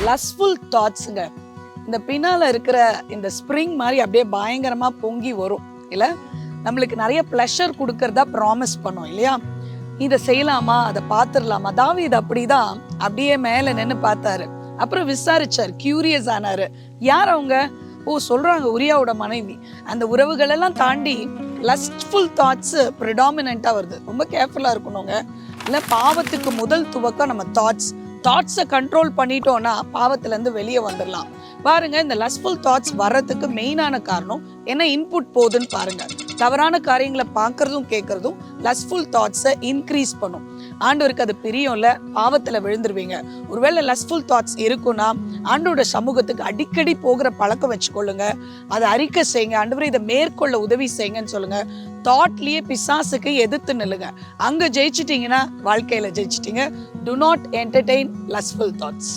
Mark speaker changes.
Speaker 1: Lustful தாட்ஸுங்க இந்த பின்னால இருக்கிற இந்த ஸ்ப்ரிங் மாதிரி அப்படியே பயங்கரமா பொங்கி வரும் இல்ல, நம்மளுக்கு நிறைய ப்ளஷர் கொடுக்கறதா ப்ராமிஸ் பண்ணோம் இல்லையா, இதை செய்யலாமா அதை பார்த்துடலாமா. தாவீது அப்படிதான் அப்படியே மேல நின்று பார்த்தாரு, அப்புறம் விசாரிச்சார், கியூரியஸ் ஆனாரு. யார் அவங்க? ஓ சொல்றாங்க உரியாவோட மனைவி. அந்த உறவுகள் எல்லாம் தாண்டி லஸ்ட்ஃபுல் தாட்ஸ் ப்ரிடாமினண்டா வருது. ரொம்ப கேர்ஃபுல்லா இருக்கணுங்க. இல்ல பாவத்துக்கு முதல் துவக்கம் நம்ம தாட்ஸை கண்ட்ரோல் பண்ணிட்டோம்னா பாவத்துல இருந்து வெளியே வந்துடலாம். பாருங்க, இந்த லஸ்ட்ஃபுல் தாட்ஸ் வர்றதுக்கு மெயினான காரணம் என்ன இன்புட் போகுதுன்னு பாருங்க. தவறான காரியங்களை பார்க்கறதும் கேட்கறதும் லஸ்ட்ஃபுல் தாட்ஸை இன்க்ரீஸ் பண்ணும். ஆண்டவருக்கு அது பிரியும்ல, பாவத்துல விழுந்துருவீங்க. ஒருவேளை லஸ்ட்ஃபுல் தாட்ஸ் இருக்குன்னா ஆண்டோட சமூகத்துக்கு அடிக்கடி போகிற பழக்கம் வச்சுக்கொள்ளுங்க. அதை அறிக்கை செய்யுங்க, ஆண்டவரே இதை மேற்கொள்ள உதவி செய்யுங்கன்னு சொல்லுங்க. தாட்லயே பிசாசுக்கு எதிர்த்து நில்லுங்க. அங்க ஜெயிச்சிட்டீங்கன்னா வாழ்க்கையில ஜெயிச்சிட்டீங்க. Do not entertain lustful thoughts.